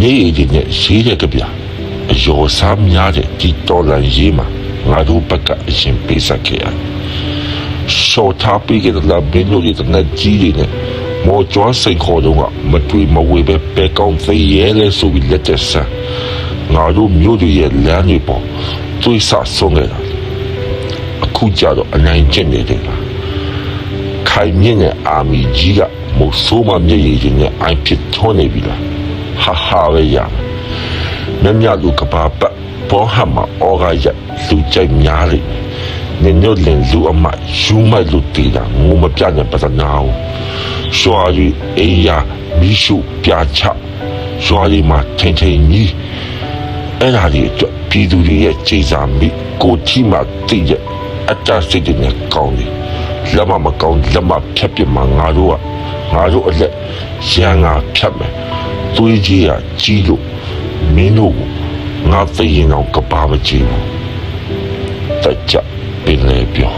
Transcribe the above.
နေရည်နဲ့ရေးတဲ့ကြပြအယောစားများတဲ့ဒီတော်လန်ရေးမှာငါတို့ဘက်ကအရှင်ပေးဆက်ခဲ့ရရှော့ထားပြီးကြတဲ့ဘင်းတို့ရဲ့တနက်ကြီးတွေနဲ့မော်ကျွမ်းစိန်ခေါ်တော့ကမတွေ့မဝေပဲပဲကောင်းသေးရဲလဲဆိုပြီးလက်သက်ဆန်းငါတို့မျိုးတွေရဲ့လမ်းတွေပေါ်သွေးဆဆုံးနေတာအခုကြတော့အနိုင်ကျင့်နေတယ်ခိုင်မြင့်တဲ့အာမီကြီးကမို့ဆိုးမမျက်ရည်ချင်းနဲ့အိုင်ဖြစ်ထွန်းနေပြီလားဟာပဲရမမြလူကပါပတ်ပေါ်ဟမှာအော်ကရလူကြိုက်များလိနေညို့လင်လူအမယူမိုက်လူတီတာငုံမပြတဲ့ပဒနာကိုရွာရီအေးယာမီရှုပြချရွာရီမှာထင်ထင်ကြီးအဲ့ဒါဒီအတွက်ပြည်သူတွေရဲ့ကြေစာမိကိုတီမှာတည်ရဲ့အတ္တစိတ်တွေနဲ့ကောင်းတယ်လက်မကောင်းလက်မဖြတ်ပြမှာငါတို့အလက်ရန်ငါဖြတ်မယ်သွေးကြီးကကြီးလို့မင်းတို့ငါသိရင်တော့ကပါမကြည့်ဘူးတကြပင်လေပြော